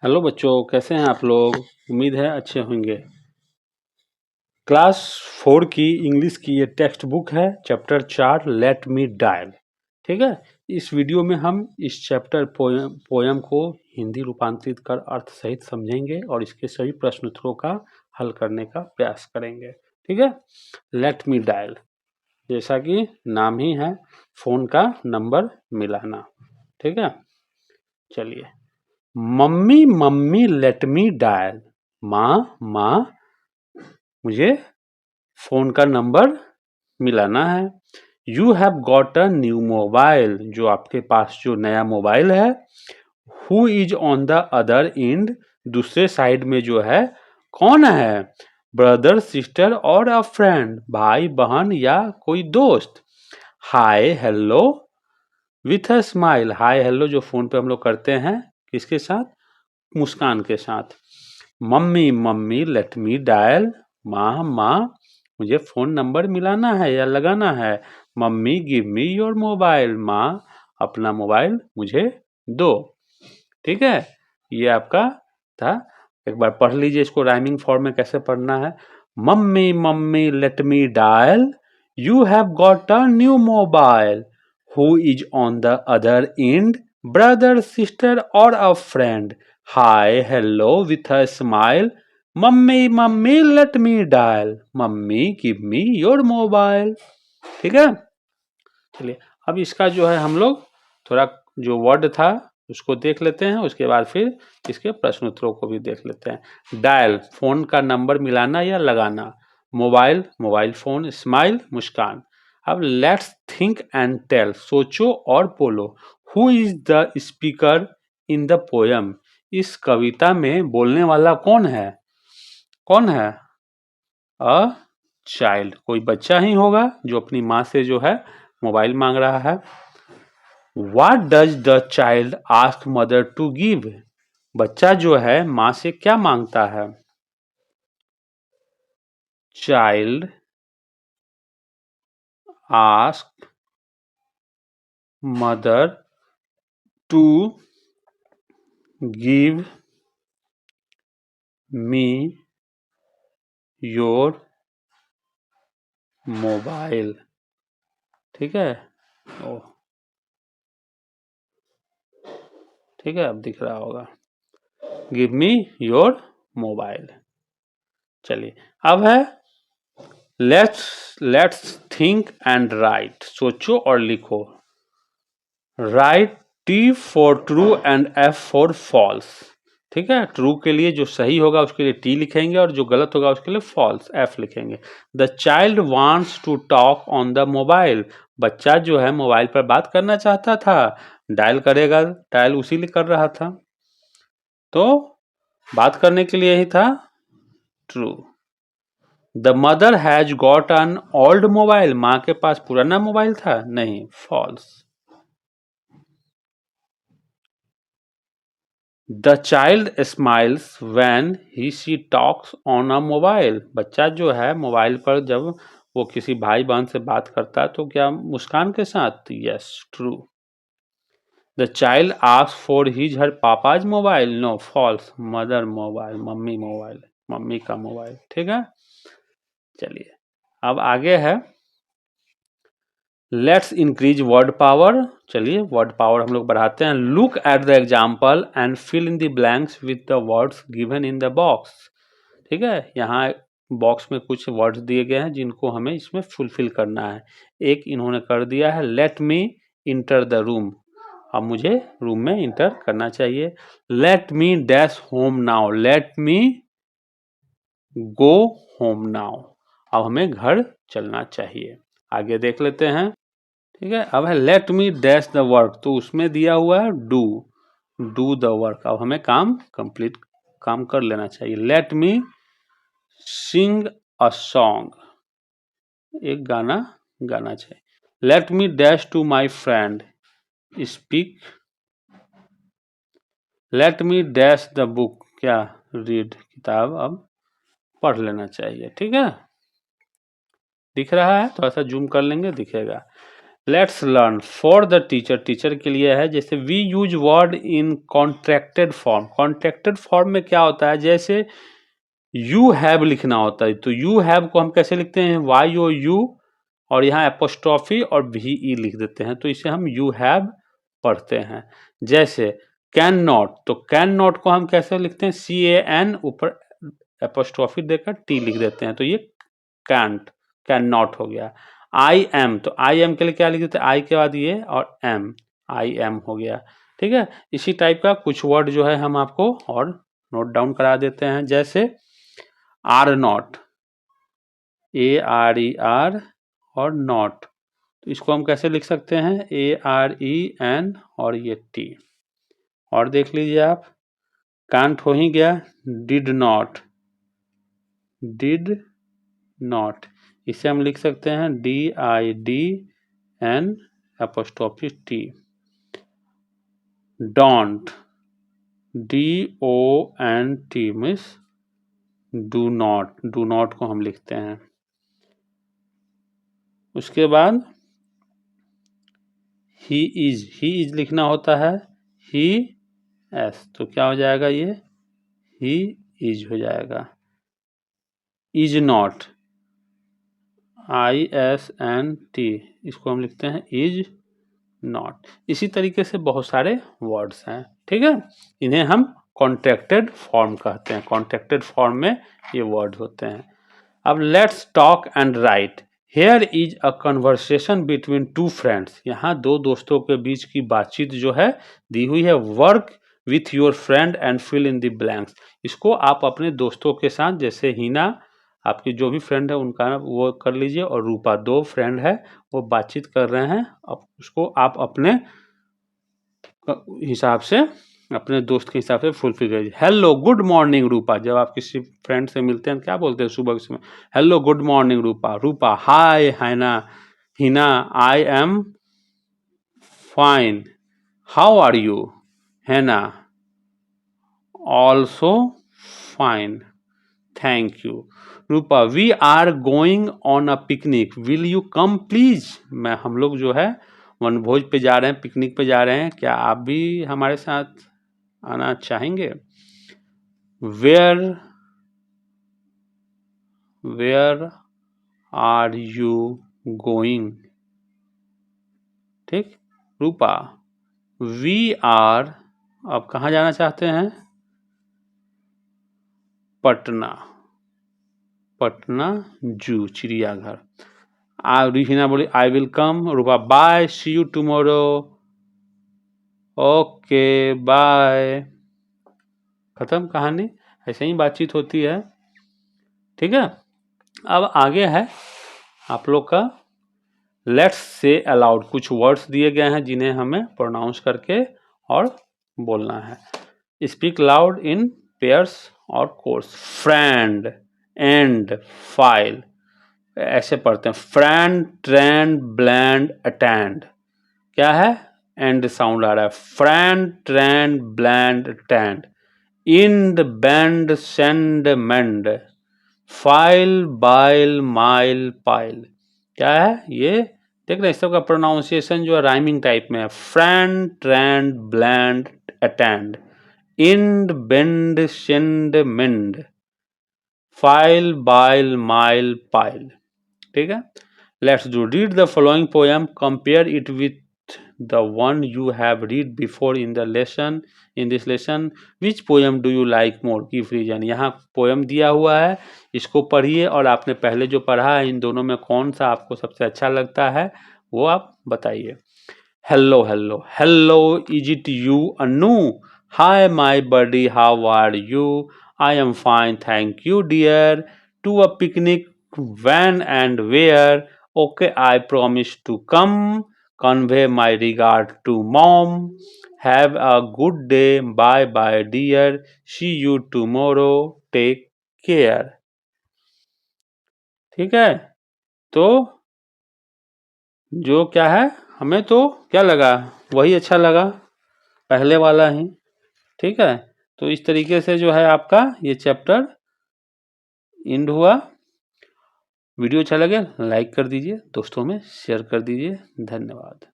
Hello बच्चों, कैसे हैं आप लोग। उम्मीद है अच्छे होंगे। क्लास 4 की इंग्लिश की ये टेक्स्ट बुक है, चैप्टर 4 लेट मी डायल। ठीक है, इस वीडियो में हम इस चैप्टर पोयम को हिंदी रूपांतरित कर अर्थ सहित समझेंगे और इसके सभी प्रश्न उत्तरों का हल करने का प्रयास करेंगे। ठीक है, लेट मी डायल जैसा कि नाम ही है, फोन का नंबर मिलाना। ठीक है, चलिए। Mummy mummy let me dial, माँ माँ मुझे फोन का नंबर मिलाना है। You have got a new mobile, जो आपके पास जो नया मोबाइल है। Who is on the other end, दूसरे साइड में जो है कौन है। ब्रदर सिस्टर और अ फ्रेंड, भाई बहन या कोई दोस्त। हाय hello with a smile, hi hello जो फोन पे हम लोग करते हैं किसके साथ, मुस्कान के साथ। Mummy mummy let me dial, माँ माँ मुझे फ़ोन नंबर मिलाना है या लगाना है। Mummy give me your mobile, माँ अपना मोबाइल मुझे दो। ठीक है, ये आपका था। एक बार पढ़ लीजिए इसको राइमिंग फॉर्म में कैसे पढ़ना है। Mummy mummy let me dial, you have got a new mobile. Who is on the other end, brother sister और a friend. Hi hello with a smile, mummy mummy let me dial, mummy give me your mobile. ठीक है, चलिए अब इसका जो है हम लोग थोड़ा जो वर्ड था उसको देख लेते हैं, उसके बाद फिर इसके प्रश्न उत्तरों को भी देख लेते हैं। डायल फोन का नंबर मिलाना या लगाना, मोबाइल मोबाइल फोन, स्माइल मुस्कान। अब लेट्स थिंक एंड टेल, सोचो और बोलो। Who is the speaker in the poem, इस कविता में बोलने वाला कौन है। कौन है, अ चाइल्ड, कोई बच्चा ही होगा जो अपनी माँ से जो है मोबाइल मांग रहा है। What does the child ask mother to give, बच्चा जो है माँ से क्या मांगता है। Child ask mother to give me your mobile। ठीक है, ओ ठीक है, अब दिख रहा होगा। Give me your mobile. चलिए अब है लेट्स थिंक एंड राइट, सोचो और लिखो। Write T for true and F for false. ठीक है, ट्रू के लिए जो सही होगा उसके लिए टी लिखेंगे और जो गलत होगा उसके लिए फॉल्स एफ लिखेंगे। The child wants to talk on the mobile, बच्चा जो है मोबाइल पर बात करना चाहता था। डायल करेगा, डायल उसी लिए कर रहा था, तो बात करने के लिए ही था, true. The mother has got an old mobile, माँ के पास पुराना मोबाइल था, नहीं, false. The child smiles when he she talks on a mobile, बच्चा जो है मोबाइल पर जब वो किसी भाई बहन से बात करता है तो क्या मुस्कान के साथ, yes true. The child ask for his her papa's mobile, no false, mother mobile, mummy mobile, mummy का मोबाइल। ठीक है, चलिए अब आगे है लेट्स इंक्रीज वर्ड पावर। चलिए वर्ड पावर हम लोग बढ़ाते हैं। Look at the example and fill in the blanks with the words given in the box. ठीक है, यहाँ बॉक्स में कुछ वर्ड्स दिए गए हैं जिनको हमें इसमें फुलफिल करना है। एक इन्होंने कर दिया है, let me enter the room, अब मुझे रूम में इंटर करना चाहिए। Let me dash home now, let me go home now, अब हमें घर चलना चाहिए। आगे देख लेते हैं। ठीक है, अब है late me dash the work, तो उसमें दिया हुआ है डू, डू द वर्क, अब हमें काम कंप्लीट, काम कर लेना चाहिए। Let me Singh a song, एक गाना गाना चाहिए। Let me dash to my friend, speak. Let me dash the book, क्या, रीड, किताब अब पढ़ लेना चाहिए। ठीक है, दिख रहा है, थोड़ा सा जूम कर लेंगे, दिखेगा। Let's learn for the teacher, teacher के लिए है। जैसे we use word in contracted form, contracted form में क्या होता है, जैसे यू हैव लिखना होता है, तो यू हैव को हम कैसे लिखते हैं, वाई ओ यू और यहाँ एपोस्ट्रॉफी और भी ई लिख देते हैं, तो इसे हम यू हैव पढ़ते हैं। जैसे कैन नॉट, तो कैन नॉट को हम कैसे लिखते हैं, सी ए एन ऊपर एपोस्ट्रॉफी देकर टी लिख देते हैं, तो ये कैंट, कैन नॉट हो गया। आई एम, तो आई एम के लिए क्या लिख देते हैं, आई के बाद ये और एम, आई एम हो गया। ठीक है, इसी टाइप का कुछ वर्ड जो है हम आपको और नोट डाउन करा देते हैं। जैसे are not, A R E R और नॉट, तो इसको हम कैसे लिख सकते हैं, ए आर ई एन और ये टी। और देख लीजिए आप, कांट हो ही गया, डिड नॉट, डिड नॉट, इसे हम लिख सकते हैं D I D N apostrophe T. Don't, D O N T means do not, do not को हम लिखते हैं। उसके बाद ही इज लिखना होता है, ही एस, तो क्या हो जाएगा, ये ही इज हो जाएगा। Is not, I S N T, इसको हम लिखते हैं इज नॉट। इसी तरीके से बहुत सारे वर्ड्स हैं, ठीक है, इन्हें हम कॉन्ट्रैक्टेड फॉर्म कहते हैं, कॉन्ट्रैक्टेड फॉर्म में ये वर्ड होते हैं। अब let's talk and right, here is a conversation between two friends, यहाँ दो दोस्तों के बीच की बातचीत जो है दी हुई है। Work with your friend and fill in the blanks, इसको आप अपने दोस्तों के साथ, जैसे हिना आपकी जो भी फ्रेंड है उनका वो कर लीजिए, और रूपा, दो फ्रेंड है वो बातचीत कर रहे हैं, अब उसको आप अपने हिसाब से, अपने दोस्त के हिसाब से फुलफिल करिए। हेलो गुड मॉर्निंग रूपा, जब आप किसी फ्रेंड से मिलते हैं क्या बोलते हैं सुबह के समय, hello good morning Rupa. Rupa, hi Hina, Hina I am fine, how are you, Hina also fine, thank you. Rupa, we are going on a picnic, will you come please, हम लोग जो है वनभोज पे जा रहे हैं, पिकनिक पे जा रहे हैं, क्या आप भी हमारे साथ आना चाहेंगे। Where, where are you going, ठीक। रूपा, वी आर, अब कहाँ जाना चाहते हैं, पटना, पटना जू, चिड़ियाघर। रिहिना बोली I will come. Rupa, bye, see you tomorrow, okay bye, खत्म कहानी। ऐसे ही बातचीत होती है, ठीक है। अब आगे है आप लोग का लेट्स से अलाउड, कुछ वर्ड्स दिए गए हैं जिन्हें हमें प्रोनाउंस करके और बोलना है। स्पीक लाउड इन पेयर्स और कोर्स, फ्रेंड एंड फाइल, ऐसे पढ़ते हैं, फ्रेंड ट्रेंड ब्लैंड अटेंड, क्या है, एंड साउंड आ रहा है, friend trend bland attend, end bend send mend, file bile mile pile, क्या है ये, देख रहे हैं सबका प्रोनाउंसिएशन जो है राइमिंग टाइप में है। Friend trend bland attend, end bend send mend, file bile mile pile, ठीक है। Let's do, read the following poem, compare it with the one you have read before in the lesson, in this lesson, which poem do you like more, give reason। यहाँ poem दिया हुआ है, इसको पढ़िए और आपने पहले जो पढ़ा है इन दोनों में कौन सा आपको सबसे अच्छा लगता है वो आप बताइए। Hello hello hello, is it you Anu, hi my buddy how are you, I am fine thank you dear, to a picnic when and where, okay I promise to come, convey my regard to mom, have a good day, bye bye dear, see you tomorrow, take care। ठीक है, तो जो क्या है, हमें तो क्या लगा, वही अच्छा लगा, पहले वाला ही, ठीक है। तो इस तरीके से जो है आपका ये चैप्टर एंड हुआ। वीडियो अच्छा लगे लाइक कर दीजिए, दोस्तों में शेयर कर दीजिए। धन्यवाद।